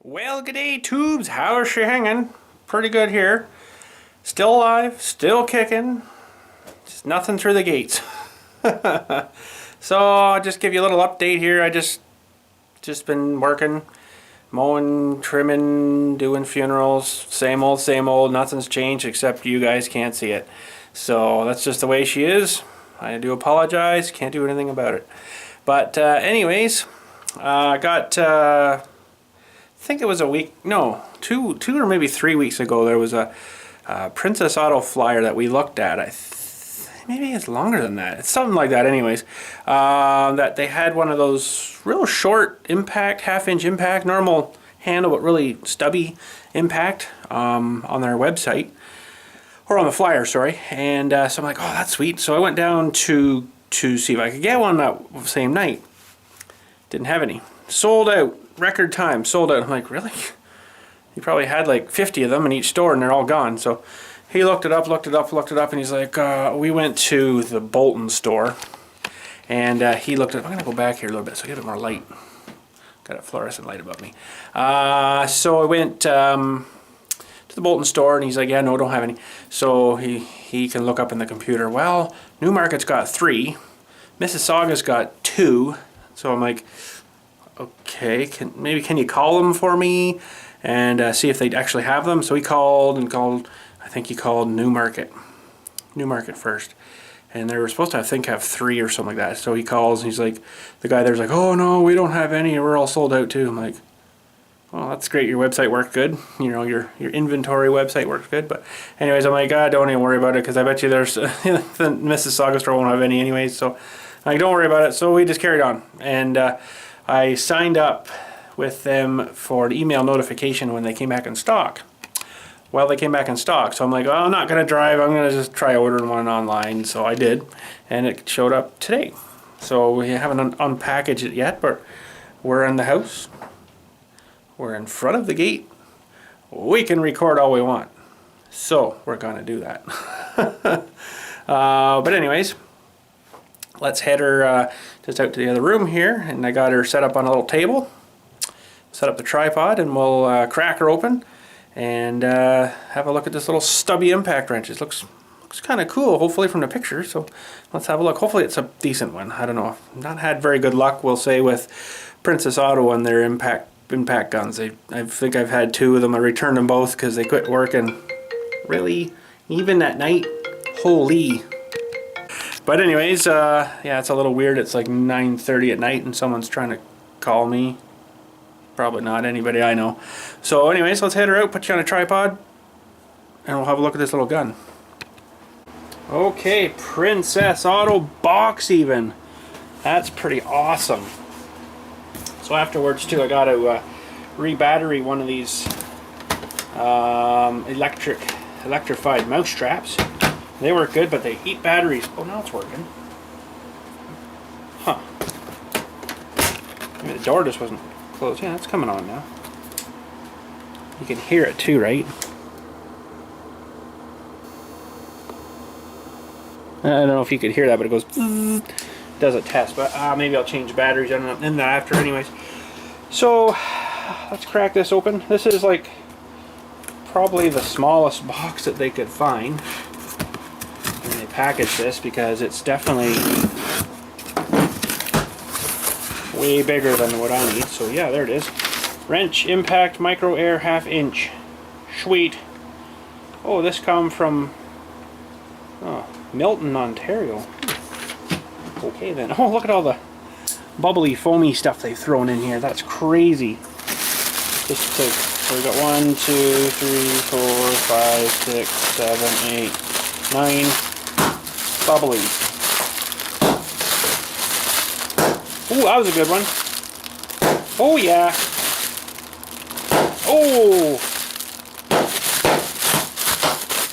Well, g'day tubes, how's she hanging? Pretty good here. Still alive, still kicking. Just nothing through the gates. So I'll just give you a little update here. I just been working, mowing, trimming, doing funerals. Same old, nothing's changed except you guys can't see it. So that's just the way she is. I do apologize, can't do anything about it. But anyways, I got I think it was a week, no, two or maybe 3 weeks ago, there was a Princess Auto flyer that we looked at. Maybe it's longer than that. It's something like that anyways. That they had one of those real short impact, half-inch impact, normal handle but really stubby impact on their website. Or on the flyer, sorry. And so I'm like, oh, that's sweet. So I went down to see if I could get one that same night. Didn't have any. Sold out. Record time. Sold out. I'm like, really? He probably had like 50 of them in each store and they're all gone. So he looked it up, and he's like, we went to the Bolton store. And he looked at, I'm going to go back here a little bit so I get a bit more light. Got a fluorescent light above me. So I went to the Bolton store and he's like, yeah, no, don't have any. So he can look up in the computer, well, Newmarket's got 3. Mississauga's got 2. So I'm like, okay, can you call them for me and see if they actually have them? So he called, I think he called Newmarket first. And they were supposed to, I think, have 3 or something like that. So he calls and he's like, the guy there's like, oh no, we don't have any, we're all sold out too. I'm like, well, that's great, your website worked good. You know, your inventory website works good. But anyways, I'm like, don't even worry about it because I bet you there's, the Mississauga store won't have any anyways. So I'm like, don't worry about it. So we just carried on. And I signed up with them for an email notification when they came back in stock. Well, they came back in stock, so I'm like, oh, I'm not going to drive, I'm going to just try ordering one online. So I did, and it showed up today. So we haven't unpackaged it yet, but we're in the house. We're in front of the gate. We can record all we want. So we're going to do that. But anyways, let's head her just out to the other room here, and I got her set up on a little table. Set up the tripod, and we'll crack her open and have a look at this little stubby impact wrench. It looks kind of cool, hopefully from the picture. So let's have a look. Hopefully it's a decent one. I don't know. I've not had very good luck, we'll say, with Princess Auto and their impact guns. I think I've had 2 of them. I returned them both because they quit working. Really, even at night, holy. But anyways, yeah, it's a little weird. It's like 9:30 at night and someone's trying to call me. Probably not anybody I know. So anyways, let's head her out, put you on a tripod, and we'll have a look at this little gun. Okay, Princess Auto box even. That's pretty awesome. So afterwards too, I got to re-battery one of these electrified mouse straps. They work good, but they eat batteries. Oh, now it's working. Huh. Maybe the door just wasn't closed. Yeah, it's coming on now. You can hear it too, right? I don't know if you could hear that, but it goes zzz, does a test. But maybe I'll change batteries in that after anyways. So let's crack this open. This is like probably the smallest box that they could find. And they packaged this because it's definitely way bigger than what I need. So yeah, there it is. Wrench Impact Micro Air 1/2 inch. Sweet. Oh, this come from Milton, Ontario. Okay then. Oh, look at all the bubbly, foamy stuff they've thrown in here. That's crazy. Just to, so we got 1, 2, 3, 4, 5, 6, 7, 8, 9 bubblies. Ooh, that was a good one. Oh yeah. Oh!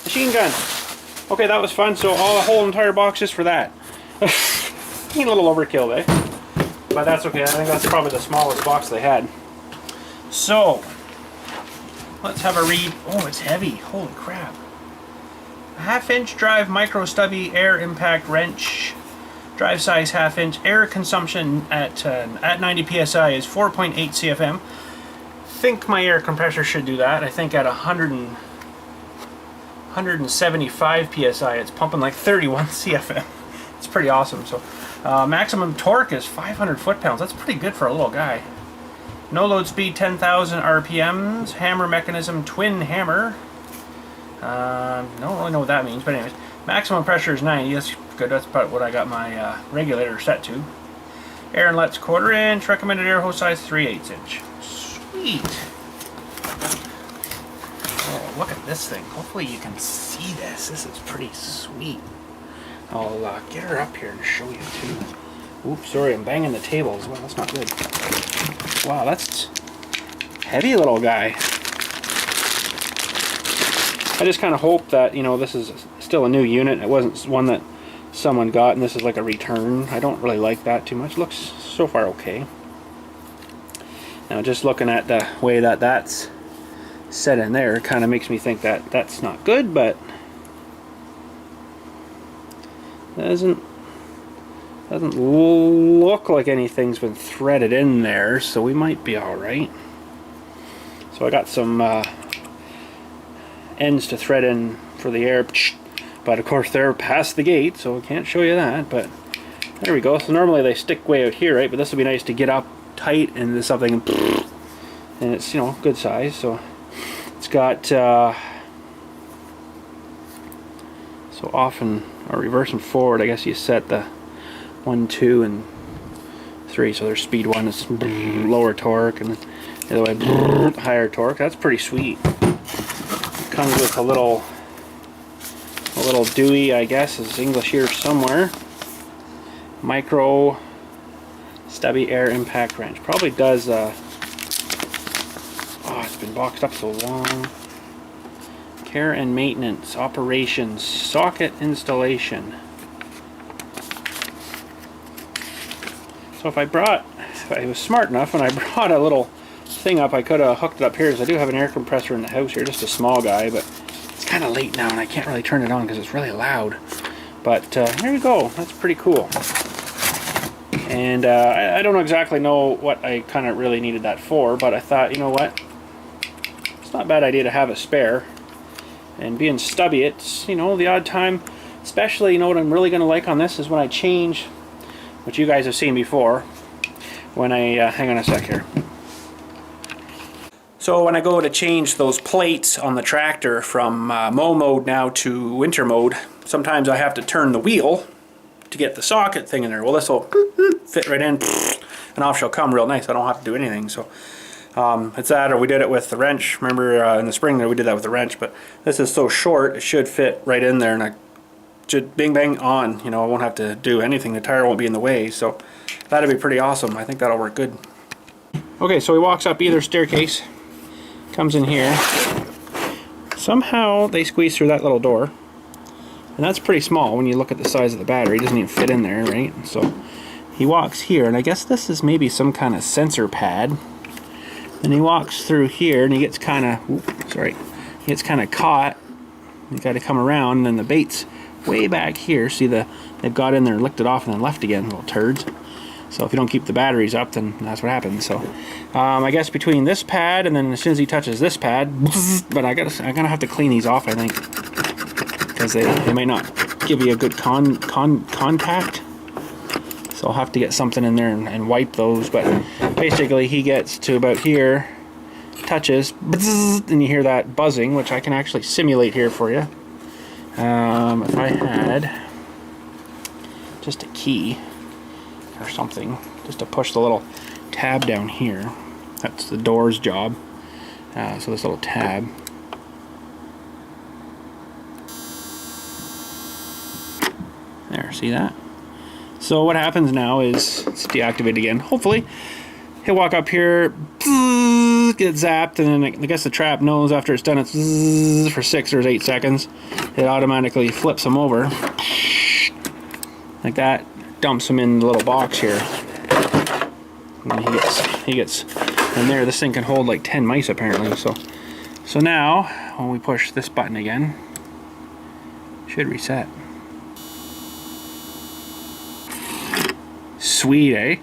Machine gun. Okay, that was fun. So all the whole entire box just for that. A little overkill, eh? But that's okay. I think that's probably the smallest box they had. So let's have a read. Oh, it's heavy. Holy crap. A 1/2 inch drive micro stubby air impact wrench. Drive size 1/2 inch. Air consumption at 90 psi is 4.8 CFM. think my air compressor should do that. I think at 175 psi it's pumping like 31 CFM. It's pretty awesome. So maximum torque is 500 foot-pounds. That's pretty good for a little guy. No load speed 10,000 RPMs. Hammer mechanism twin hammer. Don't really know what that means, but anyways, maximum pressure is 90. That's good. That's about what I got my regulator set to. Air inlet's 1/4 inch. Recommended air hose size 3/8 inch. Sweet. Oh, look at this thing. Hopefully you can see this. This is pretty sweet. I'll get her up here and show you too. Oops, sorry, I'm banging the table as well. That's not good. Wow, that's heavy little guy. I just kind of hope that, you know, this is still a new unit. It wasn't one that someone got and this is like a return. I don't really like that too much. Looks so far okay. Now just looking at the way that that's set in there kind of makes me think that that's not good, but doesn't look like anything's been threaded in there, so we might be all right. So I got some ends to thread in for the air, but of course they're past the gate, so I can't show you that. But there we go. So normally they stick way out here, right? But this would be nice to get up tight into something, and it's, you know, good size. So it's got so often, or reverse and forward, I guess you set the 1, 2, and 3. So there's speed 1 is lower torque, and the other way higher torque. That's pretty sweet. Comes with a little Dewey, I guess, is English here somewhere. Micro stubby air impact wrench. Probably does. Oh, it's been boxed up so long. Care and maintenance, operations, socket installation. So if I was smart enough and I brought a little thing up, I could have hooked it up here, because I do have an air compressor in the house here, just a small guy, but it's kind of late now and I can't really turn it on because it's really loud. But here we go. That's pretty cool. And I don't exactly know what I kind of really needed that for, but I thought, you know what, it's not a bad idea to have a spare. And being stubby, it's, you know, the odd time, especially, you know, what I'm really going to like on this is when I change, which you guys have seen before, when I, hang on a sec here. So when I go to change those plates on the tractor from mow mode now to winter mode, sometimes I have to turn the wheel to get the socket thing in there. Well, this will fit right in, and off she'll come real nice. I don't have to do anything. So it's that, or we did it with the wrench. Remember in the spring there we did that with the wrench, but this is so short it should fit right in there, and I should bing bang on. You know, I won't have to do anything. The tire won't be in the way, so that'd be pretty awesome. I think that'll work good. Okay, so he walks up either staircase, comes in here. Somehow they squeeze through that little door, and that's pretty small when you look at the size of the battery. It doesn't even fit in there, right? So he walks here, and I guess this is maybe some kind of sensor pad. Then he walks through here, and he gets kind of, he gets kind of caught. You got to come around, and then the bait's way back here. See, they've got in there, licked it off, and then left again, little turds. So if you don't keep the batteries up, then that's what happens. So I guess between this pad and then as soon as he touches this pad, but I'm gonna have to clean these off, I think, because they might not give you a good contact. So I'll have to get something in there and wipe those. But basically he gets to about here, touches, and you hear that buzzing, which I can actually simulate here for you. If I had just a key or something, just to push the little tab down here. That's the door's job. So this little tab. There, see that? So what happens now is, it's deactivated again. Hopefully, he'll walk up here, get zapped, and then I guess the trap knows after it's done it's for 6 or 8 seconds. It automatically flips him over. Like that. Dumps him in the little box here. And he gets in there. This thing can hold like 10 mice apparently. So now, when we push this button again, it should reset. Sweet, eh?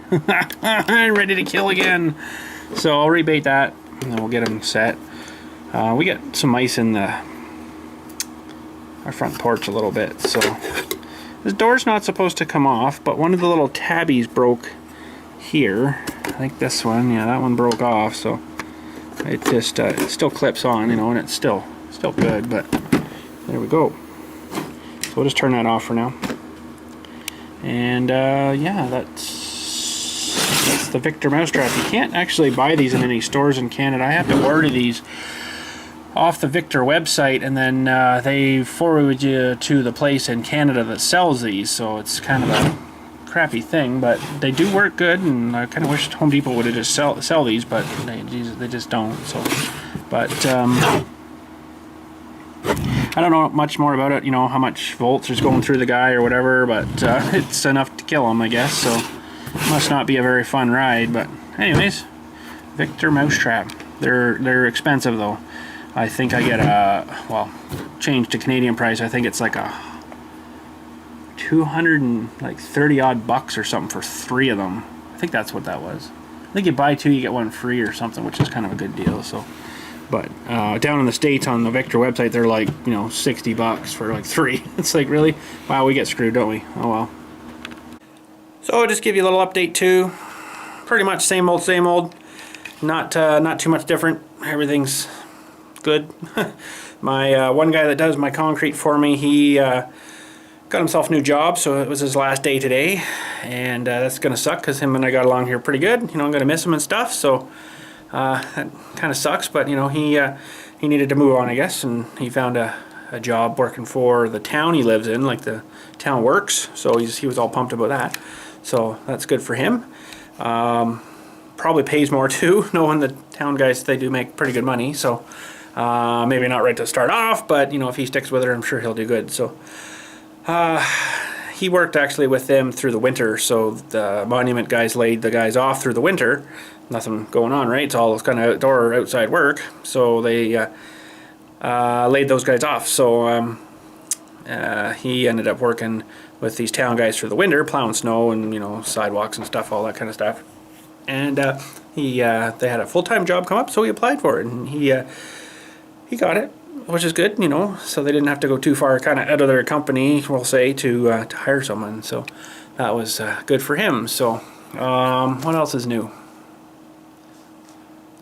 I'm ready to kill again. So I'll rebait that, and then we'll get them set. We got some ice in our front porch a little bit, so this door's not supposed to come off, but one of the little tabbies broke here. I think this one, yeah, that one broke off, so it just it still clips on, you know, and it's still good, but there we go. So we'll just turn that off for now. And yeah, that's the Victor mousetrap. You can't actually buy these in any stores in Canada. I have to order these off the Victor website, and then they forward you to the place in Canada that sells these, so it's kind of a crappy thing, but they do work good, and I kind of wish Home Depot would have just sell these, but they just don't. So, but I don't know much more about it, you know, how much volts is going through the guy or whatever, but it's enough to kill him, I guess, so it must not be a very fun ride. But anyways, Victor mousetrap. They're expensive though. I think I get well, changed to Canadian price, I think it's like a 230 odd bucks or something for 3 of them. I think that's what that was. I think you buy 2, you get 1 free or something, which is kind of a good deal. So, but down in the States on the Victor website, they're like, you know, 60 bucks for like 3. It's like, really? Wow, we get screwed, don't we? Oh well. So I'll just give you a little update too. Pretty much same old, same old. Not too much different. Everything's good. My one guy that does my concrete for me, he got himself a new job, so it was his last day today, and that's gonna suck because him and I got along here pretty good. You know, I'm gonna miss him and stuff, so that kind of sucks. But you know, he needed to move on, I guess, and he found a job working for the town he lives in, like the town works. So he was all pumped about that. So that's good for him. Probably pays more too, knowing the town guys, they do make pretty good money. So maybe not right to start off, but you know, if he sticks with it, I'm sure he'll do good. So he worked actually with them through the winter, so the monument guys laid the guys off through the winter. Nothing going on, right? It's all kind of outdoor, outside work. So they laid those guys off. So he ended up working with these town guys through the winter, plowing snow and, you know, sidewalks and stuff, all that kind of stuff. And they had a full-time job come up, so he applied for it, and he got it, which is good, you know. So they didn't have to go too far, kind of out of their company, we'll say, to hire someone. So that was good for him. So what else is new?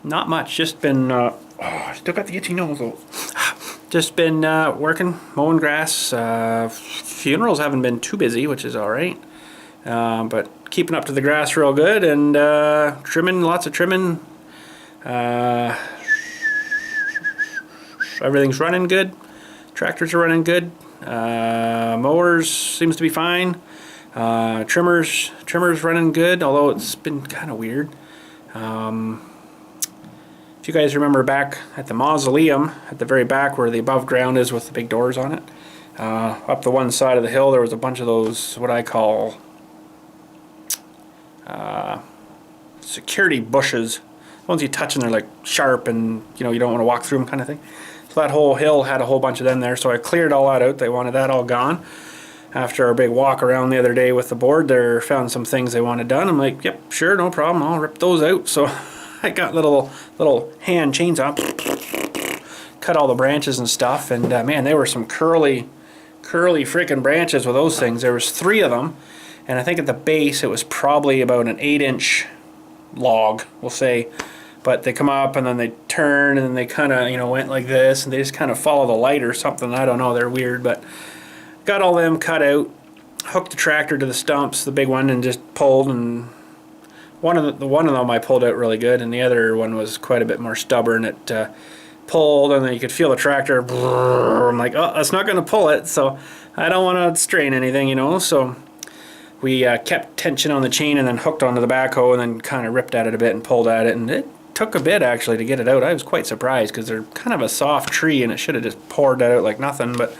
Not much. Just been still got the itchy nose though. Just been working, mowing grass. Funerals haven't been too busy, which is all right. But keeping up to the grass real good, and trimming, lots of trimming. Everything's running good. Tractors are running good. Mowers seems to be fine. Trimmers running good, although it's been kind of weird. If you guys remember back at the mausoleum, at the very back where the above ground is with the big doors on it, up the one side of the hill there was a bunch of those, what I call security bushes. The ones you touch and they're like sharp, and you know, you don't want to walk through them, kind of thing. So that whole hill had a whole bunch of them there, so I cleared all that out. They wanted that all gone. After our big walk around the other day with the board, they found some things they wanted done. I'm like, yep, sure, no problem, I'll rip those out. So I got little hand chainsaw, cut all the branches and stuff, and man, they were some curly freaking branches with those things. There was 3 of them, and I think at the base it was probably about an 8-inch log, we'll say. But they come up and then they turn and then they kind of, you know, went like this, and they just kind of follow the light or something. I don't know, they're weird. But got all them cut out, hooked the tractor to the stumps, the big one, and just pulled. And one of them I pulled out really good, and the other one was quite a bit more stubborn. It pulled, and then you could feel the tractor. Brrr, I'm like, oh, that's not going to pull it, so I don't want to strain anything, you know. So we kept tension on the chain and then hooked onto the backhoe and then kind of ripped at it a bit and pulled at it, and it took a bit actually to get it out. I was quite surprised because they're kind of a soft tree and it should have just poured that out like nothing, but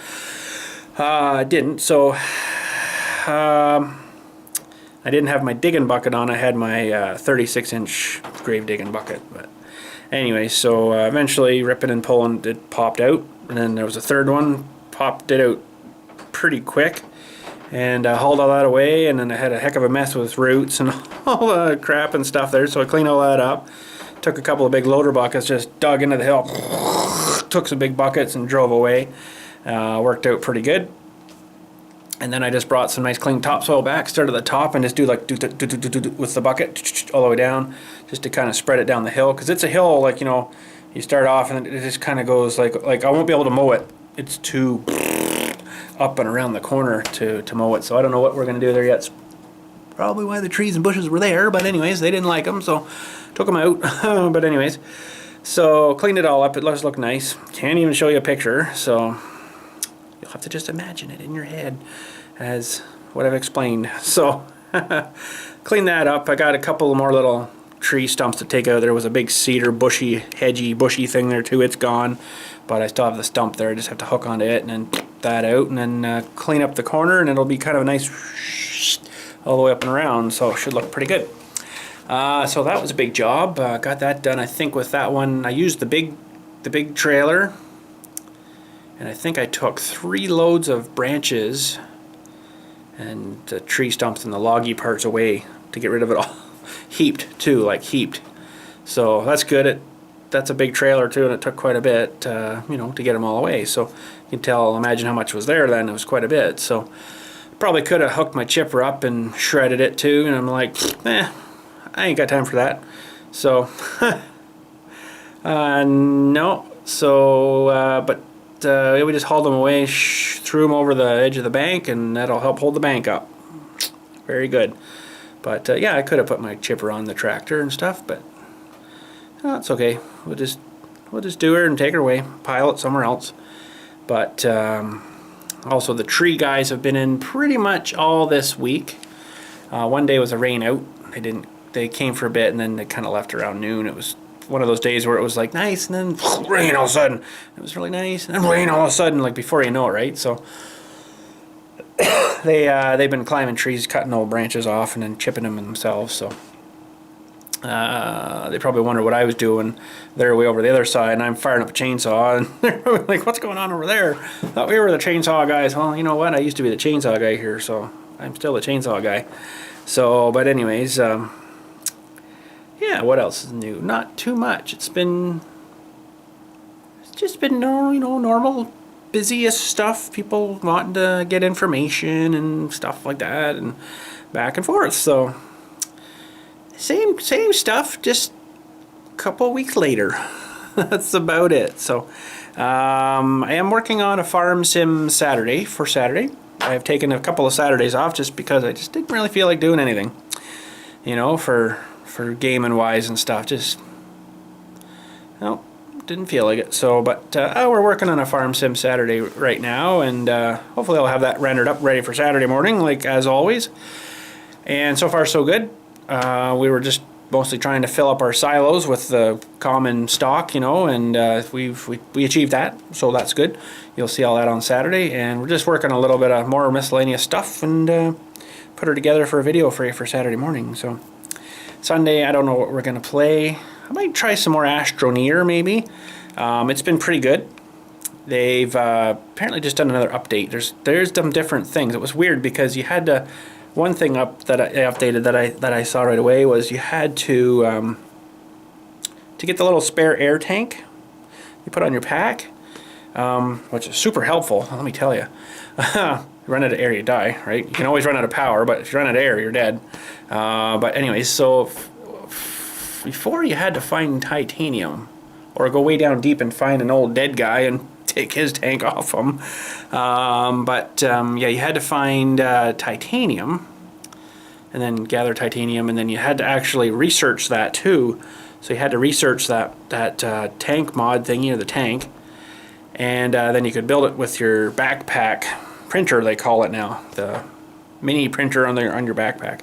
it didn't. So I didn't have my digging bucket on. I had my 36-inch grave digging bucket. But anyway, so eventually ripping and pulling, it popped out, and then there was a third one, popped it out pretty quick, and hauled all that away. And then I had a heck of a mess with roots and all the crap and stuff there, so I cleaned all that up. Took a couple of big loader buckets, just dug into the hill, took some big buckets and drove away. Worked out pretty good. And then I just brought some nice clean topsoil back, started at the top, and just do like with the bucket all the way down, just to kind of spread it down the hill. Because it's a hill, like, you know, you start off and it just kind of goes like I won't be able to mow it. It's too up and around the corner to mow it. So I don't know what we're going to do there yet. It's probably why the trees and bushes were there. But anyways, they didn't like them, so took them out. But anyways, so cleaned it all up. It does look nice. Can't even show you a picture, so you'll have to just imagine it in your head as what I've explained. So clean that up. I got a couple more little tree stumps to take out. There was a big cedar bushy, hedgy, bushy thing there too. It's gone, but I still have the stump there. I just have to hook onto it and then that out, and then clean up the corner, and it'll be kind of a nice all the way up and around, so it should look pretty good. So that was a big job. Got that done. I think with that one I used the big trailer, and I think I took 3 loads of branches and the tree stumps and the loggy parts away to get rid of it all. Heaped too, like heaped. So that's good. That's a big trailer too, and it took quite a bit, you know, to get them all away. So you can imagine how much was there then. It was quite a bit. So probably could have hooked my chipper up and shredded it too, and I'm like, I ain't got time for that. So no. So but we just hauled them away, threw them over the edge of the bank, and that'll help hold the bank up. Very good. But yeah, I could have put my chipper on the tractor and stuff, but it's okay. We'll just do her and take her away, pile it somewhere else. But also the tree guys have been in pretty much all this week. One day was a rain out. They came for a bit and then they kind of left around noon. It was one of those days where it was like nice and then rain all of a sudden. It was really nice and then rain all of a sudden, like before you know it, right? So they've been climbing trees, cutting old branches off and then chipping them themselves. So they probably wonder what I was doing. They're way over the other side, and I'm firing up a chainsaw, and they're like, "What's going on over there?" Thought we were the chainsaw guys. Well, you know what? I used to be the chainsaw guy here, so I'm still the chainsaw guy. So, but anyways, yeah. What else is new? Not too much. It's just been normal, busiest stuff. People wanting to get information and stuff like that, and back and forth. So. Same stuff, just a couple weeks later. That's about it. So I am working on a farm sim Saturday for Saturday. I've taken a couple of Saturdays off just because I just didn't really feel like doing anything, you know, for gaming wise and stuff. Just didn't feel like it. So but we're working on a farm sim Saturday right now, and hopefully I'll have that rendered up ready for Saturday morning, like as always. And so far so good. We were just mostly trying to fill up our silos with the common stock, you know, and we achieved that, so that's good. You'll see all that on Saturday, and we're just working a little bit of more miscellaneous stuff and put her together for a video for you for Saturday morning. So Sunday, I don't know what we're going to play. I might try some more Astroneer maybe. It's been pretty good. They've apparently just done another update. There's some different things. It was weird because you had to... One thing up that I updated that I saw right away was you had to get the little spare air tank you put on your pack, which is super helpful. Let me tell you, you run out of air, you die. Right? You can always run out of power, but if you run out of air, you're dead. But anyways, so before you had to find titanium, or go way down deep and find an old dead guy and take his tank off him. Yeah, you had to find titanium and then gather titanium, and then you had to actually research that too. So you had to research that tank mod thingy, or the tank, and then you could build it with your backpack printer, they call it now, the mini printer on your backpack.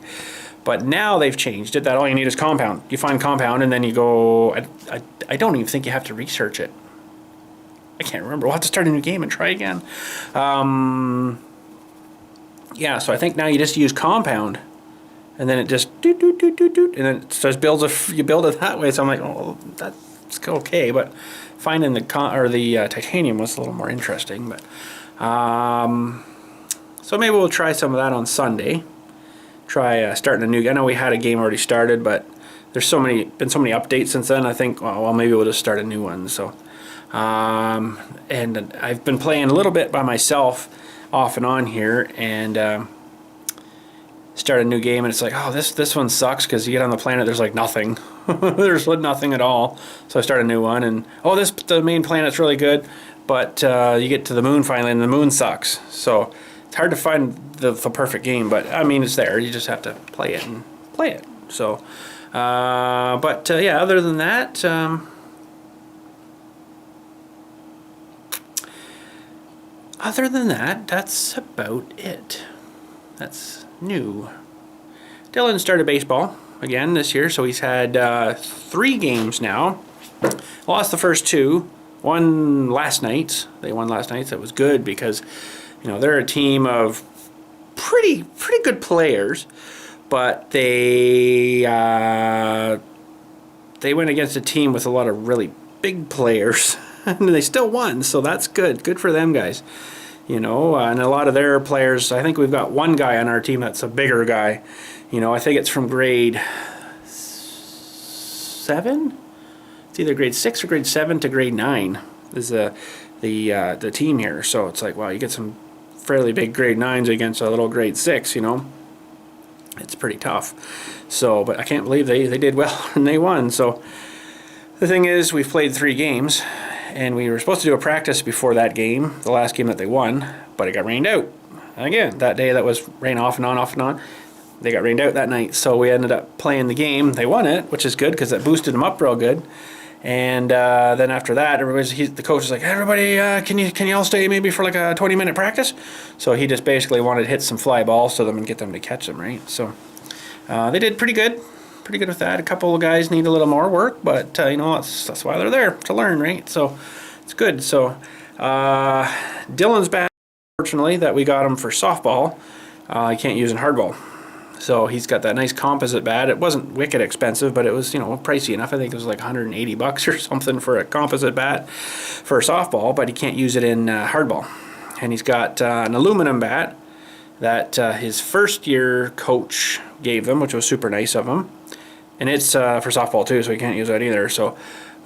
But now they've changed it that all you need is compound. You find compound and then you go, I don't even think you have to research it. I can't remember. We'll have to start a new game and try again. Yeah, so I think now you just use compound, and then it just doot, doot, doot, doot, doot, and then it just you build it that way. So I'm like, oh, that's okay, but finding the titanium was a little more interesting. But so maybe we'll try some of that on Sunday. Try starting a new. I know we had a game already started, but there's been so many updates since then. I think, well, maybe we'll just start a new one. So, and I've been playing a little bit by myself, off and on here, and start a new game, and it's like, oh, this one sucks, because you get on the planet, there's like nothing. There's nothing at all. So I start a new one, and oh, the main planet's really good, but you get to the moon finally, and the moon sucks. So it's hard to find the perfect game, but I mean, it's there. You just have to play it and play it. So, yeah, other than that, that's about it. That's new. Dylan started baseball again this year, so he's had 3 games now. Lost the first 2. Won last night. They won last night. That was good because, they're a team of pretty good players, but they went against a team with a lot of really big players, and they still won. So that's good. Good for them guys. And a lot of their players, I think we've got one guy on our team that's a bigger guy. I think it's from grade 7. It's either grade 6 or grade 7 to grade 9 is the team here. So it's like, wow, you get some fairly big grade 9s against a little grade 6. It's pretty tough. So, but I can't believe they did well and they won. So the thing is, we've played 3 games. And we were supposed to do a practice before that game, the last game that they won, but it got rained out. And again, that day that was rain off and on, off and on. They got rained out that night, so we ended up playing the game. They won it, which is good because that boosted them up real good. And then after that, the coach was like, everybody, can you all stay maybe for like a 20-minute practice? So he just basically wanted to hit some fly balls to them and get them to catch them, right? So they did pretty good. Pretty good with that. A couple of guys need a little more work, but that's why they're there, to learn, right? So it's good. So Dylan's bat, fortunately, that we got him for softball, he can't use in hardball. So he's got that nice composite bat. It wasn't wicked expensive, but it was pricey enough. I think it was like $180 or something for a composite bat for softball, but he can't use it in hardball. And he's got an aluminum bat that his first year coach gave him, which was super nice of him. And it's for softball too, so we can't use that either. So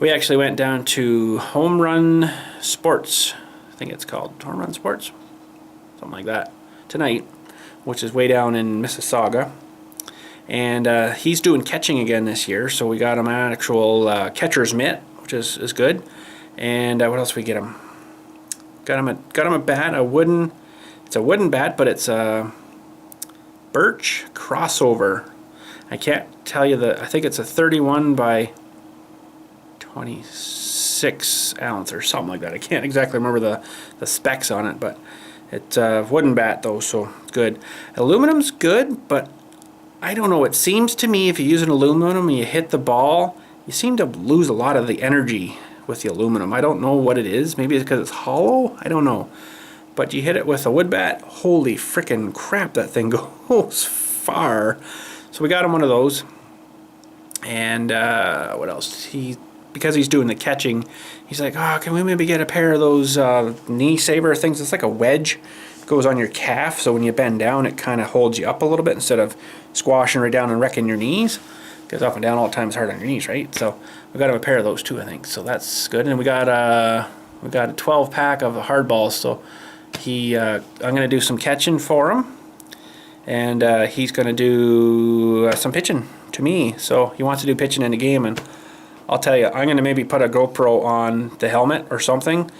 we actually went down to Home Run Sports, I think it's called Home Run Sports, something like that, tonight, which is way down in Mississauga. And he's doing catching again this year, so we got him an actual catcher's mitt, which is good. And what else we get him? Got him a bat, it's a wooden bat, but it's a birch crossover. I can't tell you I think it's a 31 by 26 ounce or something like that. I can't exactly remember the specs on it, but it's a wooden bat though, so good. Aluminum's good, but I don't know. It seems to me if you use an aluminum and you hit the ball, you seem to lose a lot of the energy with the aluminum. I don't know what it is. Maybe it's because it's hollow. I don't know. But you hit it with a wood bat, holy frickin' crap, that thing goes far. So we got him one of those. And what else? Because he's doing the catching, he's like, oh, can we maybe get a pair of those knee saver things? It's like a wedge. It goes on your calf, so when you bend down, it kind of holds you up a little bit instead of squashing right down and wrecking your knees. Because up and down all the time is hard on your knees, right? So we got him a pair of those too, I think. So that's good. And we got a 12-pack of hardballs. So I'm gonna do some catching for him. And he's going to do some pitching to me. So he wants to do pitching in the game, and I'll tell you, I'm going to maybe put a GoPro on the helmet or something.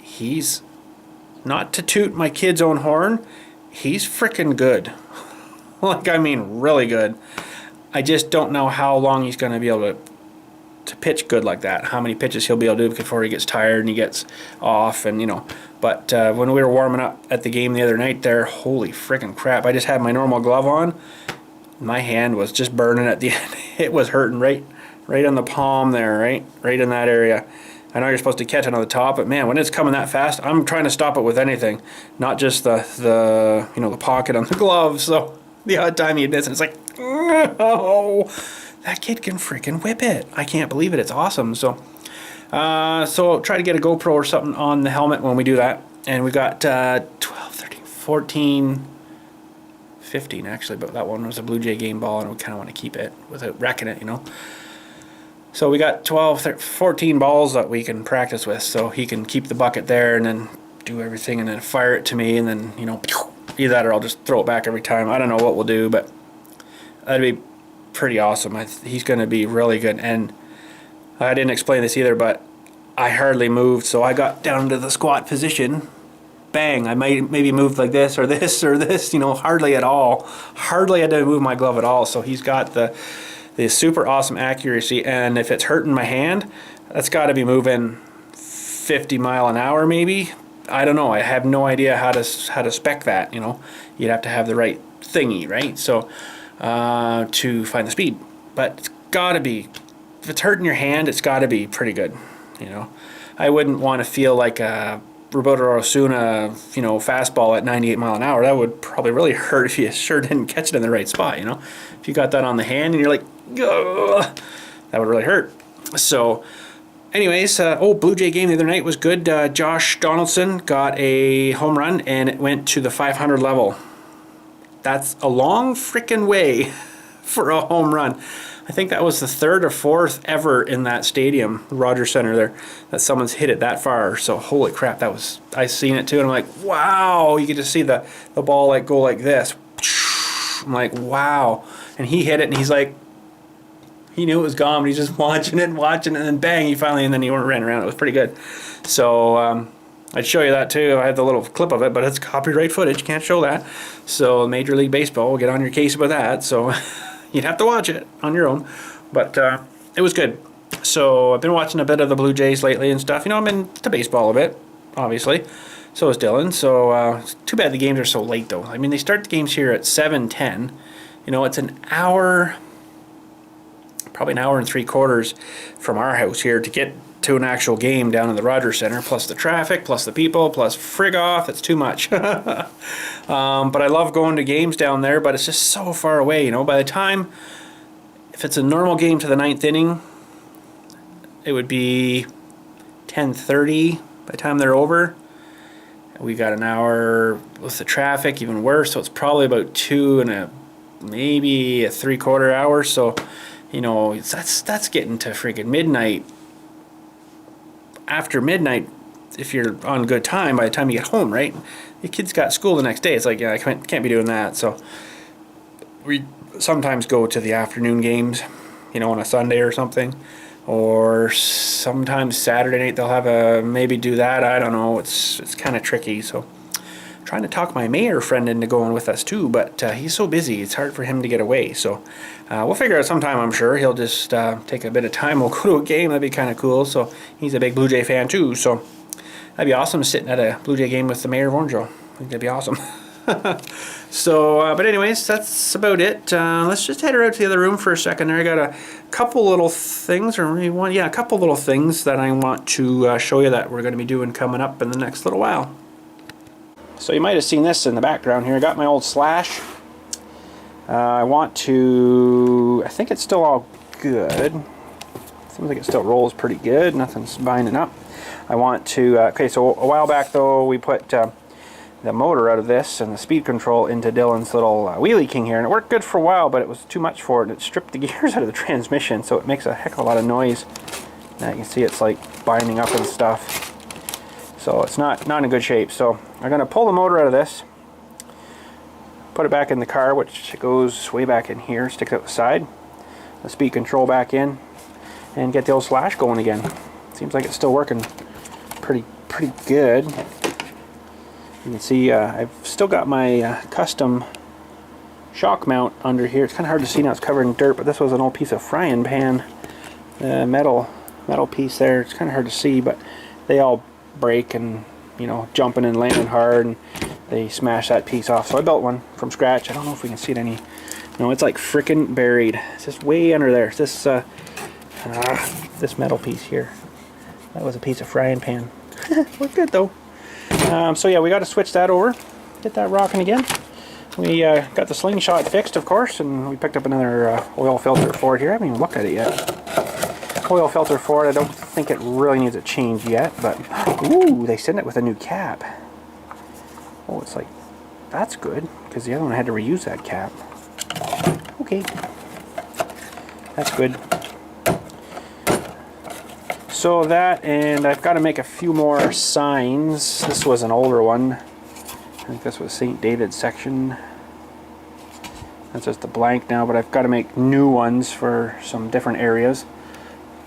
He's, not to toot my kid's own horn, he's freaking good. Like, I mean, really good. I just don't know how long he's going to be able to pitch good like that. How many pitches he'll be able to do before he gets tired and he gets off, and But when we were warming up at the game the other night there, holy freaking crap. I just had my normal glove on. My hand was just burning at the end. It was hurting right on the palm there, right in that area. I know you're supposed to catch it on the top, but man, when it's coming that fast, I'm trying to stop it with anything, not just the pocket on the glove. So the odd time you miss, it's like, oh, that kid can freaking whip it. I can't believe it. It's awesome. So I'll try to get a GoPro or something on the helmet when we do that. And we got 12, 13, 14, 15 actually, but that one was a Blue Jay game ball, and we kind of want to keep it without wrecking it, you know. So we got 14 balls that we can practice with, so he can keep the bucket there and then do everything and then fire it to me, and then, you know, either that or I'll just throw it back every time. I don't know what we'll do, but that'd be pretty awesome. He's going to be really good. And I didn't explain this either, but I hardly moved, so I got down to the squat position. Bang, I maybe moved like this or this or this, you know, hardly at all. Hardly had to move my glove at all. So he's got the super awesome accuracy, and if it's hurting my hand, that's got to be moving 50 mile an hour maybe. I don't know. I have no idea how to spec that, you know. You'd have to have the right thingy, right? So to find the speed. But it's got to be, if it's hurting your hand, it's got to be pretty good, you know. I wouldn't want to feel like a Roberto Osuna, you know, fastball at 98 mile an hour. That would probably really hurt if you sure didn't catch it in the right spot, you know. If you got that on the hand and you're like, ugh, that would really hurt. So anyways, Blue Jay game the other night was good. Josh Donaldson got a home run, and it went to the 500 level. That's a long freaking way for a home run. I think that was the 3rd or 4th ever in that stadium, Rogers Center there, that someone's hit it that far. So holy crap, I seen it too, and I'm like, wow, you get to see the ball like go like this. I'm like, wow. And he hit it, and he's like, he knew it was gone, but he's just watching it, and then bang, and then he ran around. It was pretty good. So I'd show you that too. I had the little clip of it, but it's copyright footage. You can't show that. So Major League Baseball will get on your case about that. So you'd have to watch it on your own. But it was good. So I've been watching a bit of the Blue Jays lately and stuff. You know, I'm into baseball a bit, obviously. So is Dylan. So it's too bad the games are so late, though. I mean, they start the games here at 7:10. You know, it's an hour, probably an hour and 3/4 from our house here to get to an actual game down in the Rogers Center, plus the traffic, plus the people, plus frig off. It's too much. But I love going to games down there, but it's just so far away, you know. By the time, if it's a normal game to the 9th inning, it would be 10:30 by the time they're over. We got an hour with the traffic, even worse, so it's probably about 2 and maybe a 3/4 hour. So, you know, that's getting to freaking midnight. After midnight, if you're on good time, by the time you get home, right? The kids got school the next day. It's like, yeah, I can't be doing that. So we sometimes go to the afternoon games, you know, on a Sunday or something. Or sometimes Saturday night they'll have maybe do that. I don't know. It's kind of tricky. So trying to talk my mayor friend into going with us too, but he's so busy, it's hard for him to get away. So we'll figure out sometime, I'm sure. He'll just take a bit of time. We'll go to a game. That'd be kind of cool. So he's a big Blue Jay fan too. So that'd be awesome, sitting at a Blue Jay game with the mayor of Orangeville. I think that'd be awesome. So, but anyways, that's about it. Let's just head out to the other room for a second there. I got a couple little things, or maybe one, yeah, a couple little things that I want to show you that we're going to be doing coming up in the next little while. So you might have seen this in the background here. I got my old Slash. I think it's still all good. Seems like it still rolls pretty good. Nothing's binding up. I want to, okay, so a while back though, we put the motor out of this and the speed control into Dylan's little Wheelie King here, and it worked good for a while, but it was too much for it, and it stripped the gears out of the transmission, so it makes a heck of a lot of noise. Now you can see it's like binding up and stuff. So it's not in good shape. So I'm going to pull the motor out of this, put it back in the car, which goes way back in here, sticks out the side, the speed control back in, and get the old Slash going again. Seems like it's still working pretty good. You can see I've still got my custom shock mount under here. It's kind of hard to see now, it's covered in dirt, but this was an old piece of frying pan, metal piece there. It's kind of hard to see, but they all break and, you know, jumping and landing hard, and they smash that piece off. So I built one from scratch. I don't know if we can see it any. No, it's like frickin' buried. It's just way under there. This this metal piece here. That was a piece of frying pan. Looked good though. So yeah, we got to switch that over, get that rocking again. We got the slingshot fixed, of course, and we picked up another oil filter for it here. I haven't even looked at it yet. Oil filter for it. I don't think it really needs a change yet, but ooh, they sent it with a new cap. Oh, it's like That's good, because the other one I had to reuse that cap. Okay. That's good. So that, and I've got to make a few more signs. This was an older one. I think this was St. David's section. That's just a blank now, but I've got to make new ones for some different areas.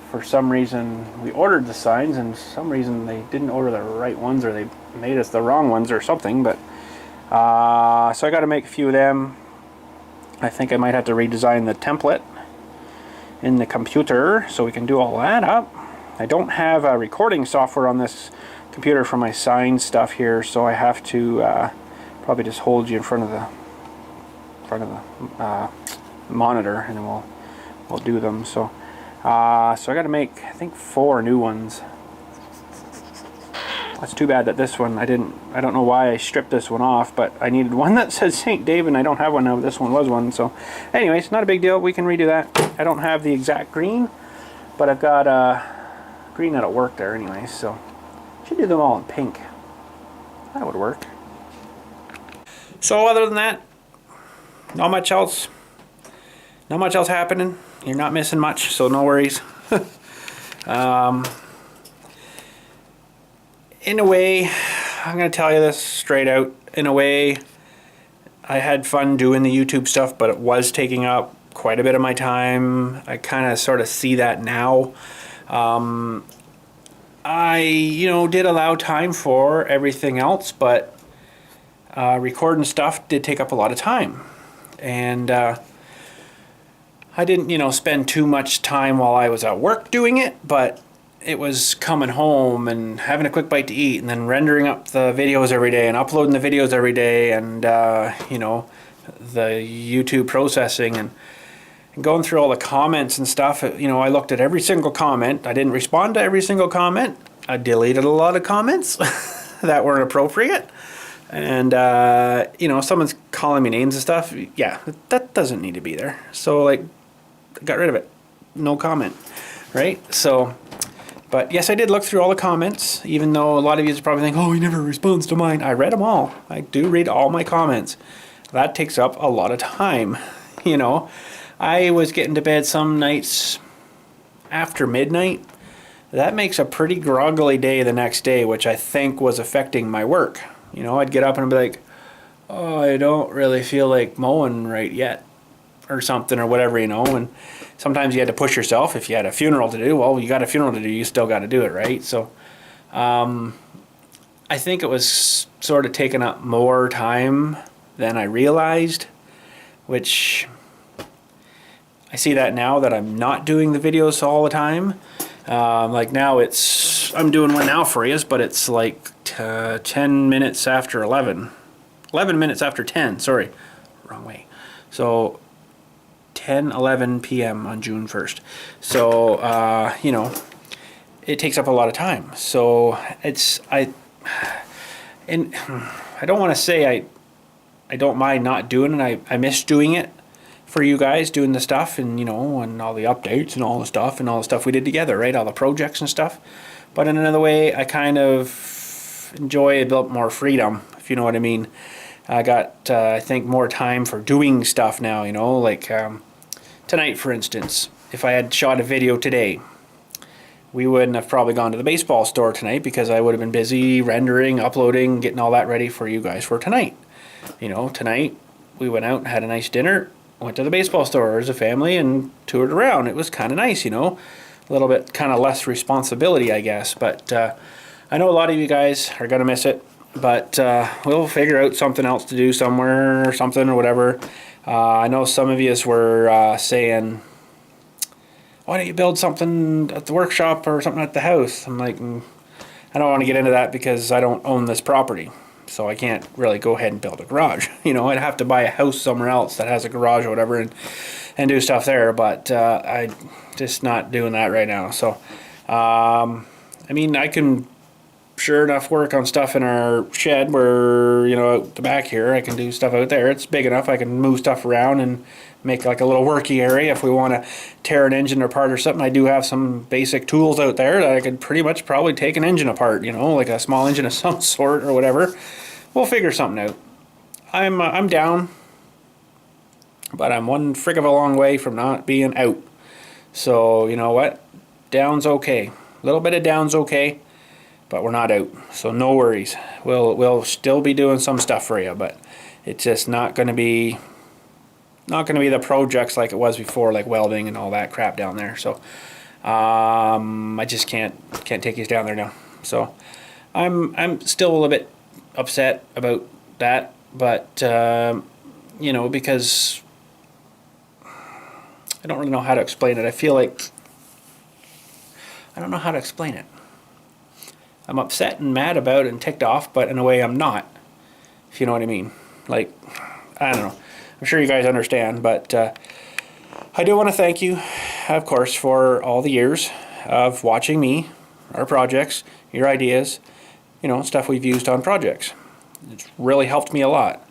For some reason, we ordered the signs, and for some reason they didn't order the right ones, or they made us the wrong ones or something, but so I got to make a few of them. I think I might have to redesign the template in the computer so we can do all that up. I don't have a recording software on this computer for my sign stuff here, so I have to probably just hold you in front of the monitor, and then we'll do them. So so I got to make, I think, 4 new ones. That's too bad that this one I don't know why I stripped this one off, but I needed one that says St. David, and I don't have one now, but this one was one. So anyways, not a big deal, we can redo that. I don't have the exact green, but I've got green that'll work there anyway, so should do them all in pink. That would work. So other than that, not much else happening. You're not missing much, so no worries. In a way, I'm gonna tell you this straight out, in a way I had fun doing the YouTube stuff, but it was taking up quite a bit of my time. I kind of sort of see that now. I, did allow time for everything else, but recording stuff did take up a lot of time. And I didn't, spend too much time while I was at work doing it, but it was coming home and having a quick bite to eat, and then rendering up the videos every day and uploading the videos every day, and, the YouTube processing and going through all the comments and stuff. I looked at every single comment. I didn't respond to every single comment. I deleted a lot of comments that weren't appropriate. And, someone's calling me names and stuff. Yeah, that doesn't need to be there. So, I got rid of it. No comment, right? So, but yes, I did look through all the comments, even though a lot of you probably think, oh, he never responds to mine. I read them all. I do read all my comments. That takes up a lot of time, I was getting to bed some nights after midnight. That makes a pretty groggly day the next day, which I think was affecting my work. I'd get up and I'd be like, oh, I don't really feel like mowing right yet, or something, or whatever, and sometimes you had to push yourself. If you had a funeral to do, well, you got a funeral to do, you still got to do it, right? So I think it was sort of taking up more time than I realized, which I see that now that I'm not doing the videos all the time. Now I'm doing one now for you, but it's 10 minutes after 11. 11 minutes after 10, sorry. Wrong way. So 10:11 p.m. on June 1st. So, it takes up a lot of time. So I don't want to say I don't mind not doing it. I miss doing it for you guys, doing the stuff, and and all the updates and all the stuff we did together, right? All the projects and stuff. But in another way, I kind of enjoy a bit more freedom, if you know what I mean. I got, I think, more time for doing stuff now, tonight, for instance. If I had shot a video today, we wouldn't have probably gone to the baseball store tonight, because I would have been busy rendering, uploading, getting all that ready for you guys for tonight. Tonight we went out and had a nice dinner, went to the baseball store as a family, and toured around. It was kind of nice, a little bit kind of less responsibility, I guess. But I know a lot of you guys are going to miss it, but we'll figure out something else to do somewhere, or something, or whatever. I know some of you were saying, why don't you build something at the workshop or something at the house? I'm like, I don't want to get into that, because I don't own this property. So I can't really go ahead and build a garage. I'd have to buy a house somewhere else that has a garage or whatever, and do stuff there. But I'm just not doing that right now. So, I can sure enough work on stuff in our shed where, out the back here. I can do stuff out there. It's big enough. I can move stuff around and make a little worky area if we want to tear an engine apart or something. I do have some basic tools out there that I could pretty much probably take an engine apart, like a small engine of some sort or whatever. We'll figure something out. I'm down, but I'm one frig of a long way from not being out. So you know what? Down's okay. A little bit of down's okay, but we're not out. So no worries. We'll still be doing some stuff for you, but it's just not going to be the projects like it was before, like welding and all that crap down there. So I just can't take you down there now. So I'm still a little bit upset about that, but you know, because I don't really know how to explain it. I feel like I don't know how to explain it. I'm upset and mad about it and ticked off, but in a way I'm not, if you know what I mean. Like, I don't know. I'm sure you guys understand, but I do want to thank you, of course, for all the years of watching me, our projects, your ideas, you know, stuff we've used on projects. It's really helped me a lot.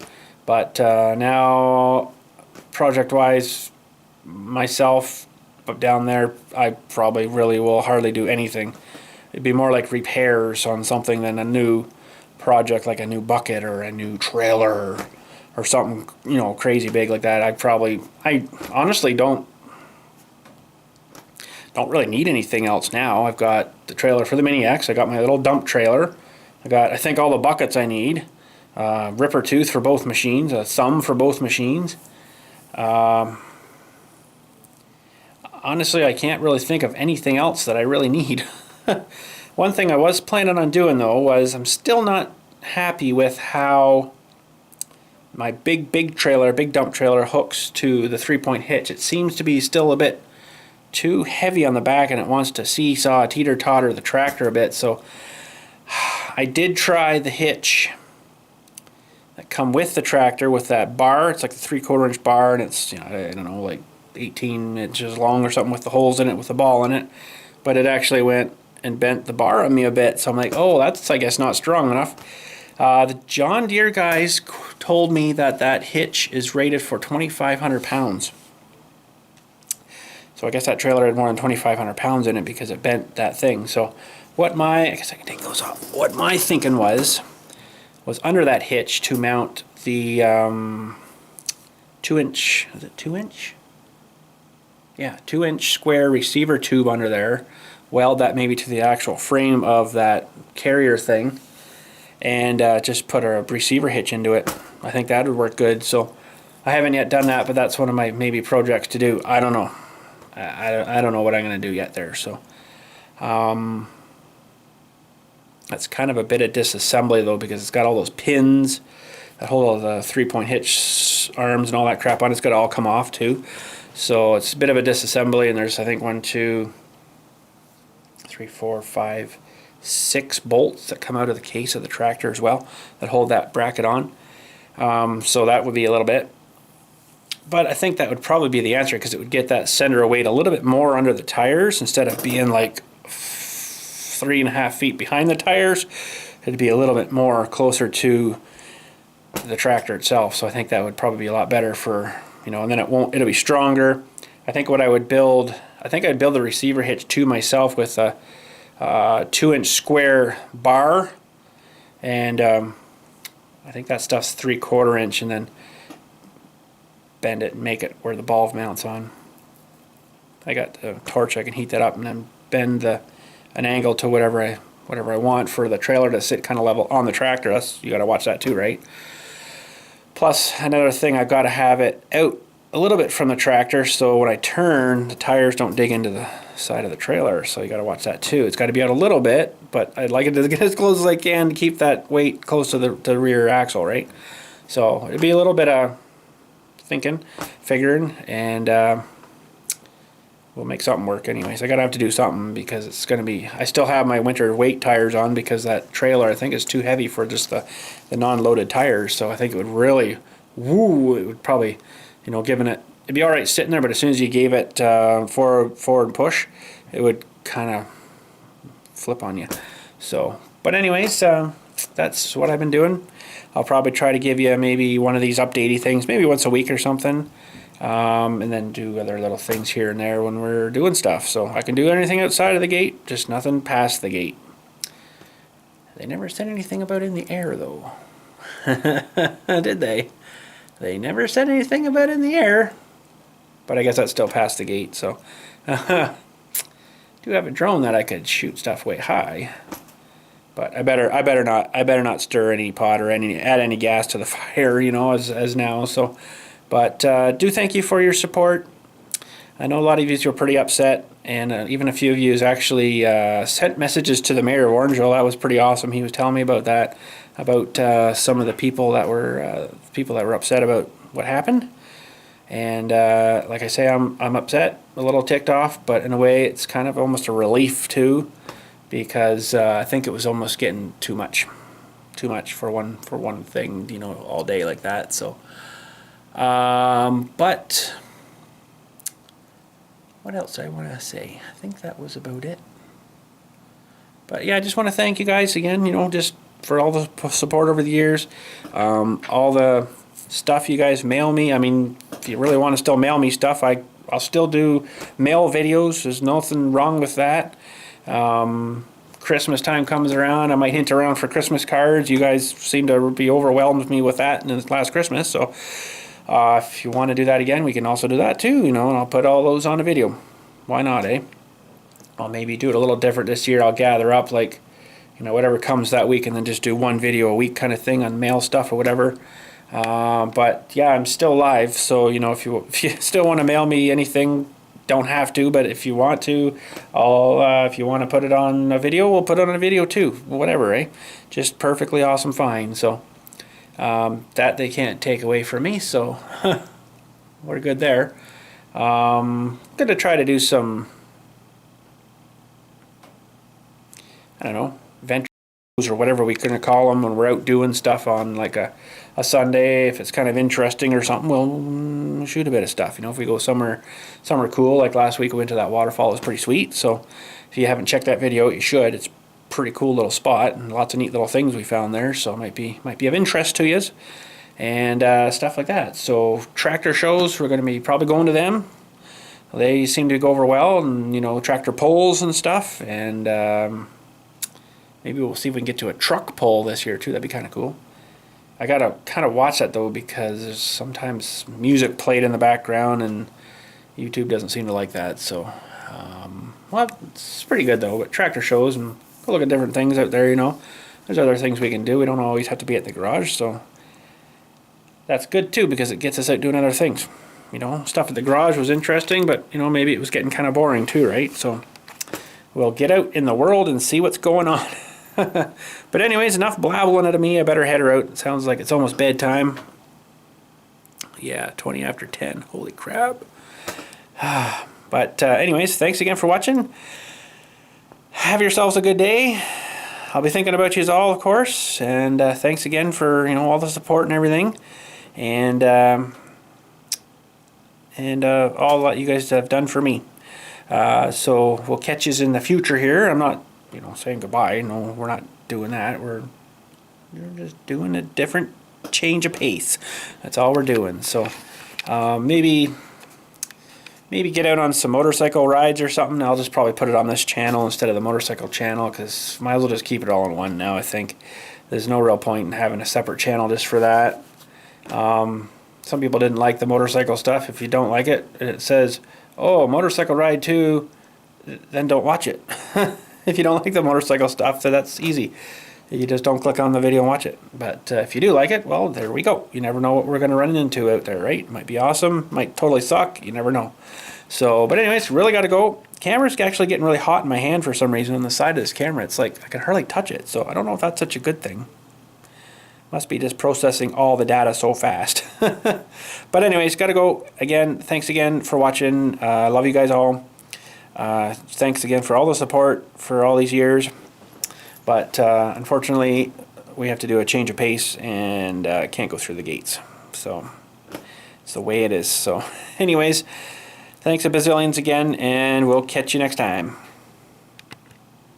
But now, project-wise, myself, down there, I probably really will hardly do anything. It'd be more like repairs on something than a new project, like a new bucket or a new trailer or something, you know, crazy big like that. I honestly don't really need anything else now. I've got the trailer for the Mini X. I got my little dump trailer. I got, I think, all the buckets I need. Ripper tooth for both machines. A thumb for both machines. Honestly, I can't really think of anything else that I really need. One thing I was planning on doing, though, was I'm still not happy with how my big dump trailer hooks to the 3-point hitch. It seems to be still a bit too heavy on the back, and it wants to seesaw, teeter-totter the tractor a bit. So I did try the hitch that come with the tractor with that bar. It's like the 3/4 inch bar, and it's, you know, I don't know, like 18 inches long or something with the holes in it with the ball in it. But it actually went and bent the bar on me a bit. So I'm like, oh, that's, I guess, not strong enough. The John Deere guys told me that that hitch is rated for 2,500 pounds. So I guess that trailer had more than 2,500 pounds in it because it bent that thing. So what I guess I can take those off. What my thinking was under that hitch to mount the 2-inch, is it 2-inch? Yeah, 2-inch square receiver tube under there. Weld that maybe to the actual frame of that carrier thing, and just put a receiver hitch into it. I think that would work good. So I haven't yet done that, but that's one of my maybe projects to do. I don't know. I don't know what I'm going to do yet there. So that's kind of a bit of disassembly though, because it's got all those pins that hold all the 3-point hitch arms and all that crap on it. It's got to all come off too. So it's a bit of a disassembly, and there's, I think, 1, 2, 3, 4, 5, 6 bolts that come out of the case of the tractor as well that hold that bracket on. So that would be a little bit. But I think that would probably be the answer, because it would get that center of weight a little bit more under the tires instead of being like 3.5 feet behind the tires. It'd be a little bit more closer to the tractor itself. So I think that would probably be a lot better for, you know, and then it'll be stronger. I think what I would build, I think I'd build the receiver hitch to myself with a 2-inch square bar, and I think that stuff's 3/4 inch, and then bend it and make it where the ball mounts on. I got the torch, I can heat that up and then bend an angle to whatever I want for the trailer to sit kind of level on the tractor. You got to watch that too, right? Plus, another thing, I've got to have it out a little bit from the tractor, so when I turn, the tires don't dig into the side of the trailer. So you got to watch that too. It's got to be out a little bit, but I'd like it to get as close as I can to keep that weight close to the rear axle, right? So it'd be a little bit of thinking, figuring, and we'll make something work anyways. I gotta have to do something, because it's gonna be, I still have my winter weight tires on, because that trailer, I think, is too heavy for just the non-loaded tires. So I think it would really, it would probably, you know, given it, it'd be all right sitting there, but as soon as you gave it forward push, it would kind of flip on you. So, but anyways, that's what I've been doing. I'll probably try to give you maybe one of these updatey things, maybe once a week or something, and then do other little things here and there when we're doing stuff. So I can do anything outside of the gate, just nothing past the gate. They never said anything about in the air though. Did they? They never said anything about in the air. But I guess that's still past the gate, so. Do have a drone that I could shoot stuff way high. But I better not stir any pot or add any gas to the fire, you know, as now. So, but do thank you for your support. I know a lot of you were pretty upset, and even a few of you actually sent messages to the mayor of Orangeville. That was pretty awesome. He was telling me about that, about some of the people that were upset about what happened. And like I say, I'm upset, a little ticked off, but in a way, it's kind of almost a relief too, because I think it was almost getting too much for one thing, you know, all day like that. So, but what else I want to say? I think that was about it. But yeah, I just want to thank you guys again, you know, just for all the support over the years, all the stuff you guys mail me. I mean, if you really want to still mail me stuff, I'll still do mail videos. There's nothing wrong with that. Christmas time comes around, I might hint around for Christmas cards. You guys seem to be overwhelmed with me with that in this last Christmas, so if you want to do that again, we can also do that too, you know, and I'll put all those on a video. Why not, eh? I'll maybe do it a little different this year. I'll gather up, like, you know, whatever comes that week, and then just do one video a week kind of thing on mail stuff or whatever. But yeah, I'm still live, so you know, if you still want to mail me anything, don't have to, but if you want to, if you want to put it on a video, we'll put it on a video too. Whatever, eh? Just perfectly awesome, fine. So that they can't take away from me, so we're good there. Gonna try to do some, I don't know, ventures or whatever we gonna call them when we're out doing stuff on like a Sunday. If it's kind of interesting or something, we'll shoot a bit of stuff. You know, if we go somewhere cool, like last week we went to that waterfall. It was pretty sweet. So if you haven't checked that video out, you should. It's a pretty cool little spot and lots of neat little things we found there. So it might be of interest to you and stuff like that. So tractor shows, we're going to be probably going to them. They seem to go over well, and you know, tractor pulls and stuff, and maybe we'll see if we can get to a truck pull this year too. That'd be kind of cool. I gotta kind of watch that though, because there's sometimes music played in the background and YouTube doesn't seem to like that. So, well, it's pretty good though. But tractor shows, and go look at different things out there, you know. There's other things we can do. We don't always have to be at the garage, so that's good too, because it gets us out doing other things. You know, stuff at the garage was interesting, but you know, maybe it was getting kind of boring too, right? So we'll get out in the world and see what's going on. But anyways, enough blabbling out of me. I better head her out. It sounds like it's almost bedtime. Yeah, 20 after 10. Holy crap. But anyways, thanks again for watching. Have yourselves a good day. I'll be thinking about you all, of course. And thanks again for, you know, all the support and everything. And all that you guys have done for me. So we'll catch you in the future here. I'm not, you know, saying goodbye. No, we're not doing that. We're just doing a different change of pace. That's all we're doing. So maybe get out on some motorcycle rides or something. I'll just probably put it on this channel instead of the motorcycle channel, because might as well just keep it all in one now. I think there's no real point in having a separate channel just for that. Some people didn't like the motorcycle stuff. If you don't like it and it says, oh, motorcycle ride 2, then don't watch it. If you don't like the motorcycle stuff, then that's easy. You just don't click on the video and watch it. But if you do like it, well, there we go. You never know what we're going to run into out there, right? Might be awesome, might totally suck. You never know. So, but anyways, really got to go. Camera's actually getting really hot in my hand for some reason on the side of this camera. It's like I can hardly touch it. So I don't know if that's such a good thing. Must be just processing all the data so fast. But anyways, got to go. Again, thanks again for watching. Love you guys all. Thanks again for all the support for all these years. But unfortunately, we have to do a change of pace and can't go through the gates. So it's the way it is. So anyways, thanks a bazillions again, and we'll catch you next time.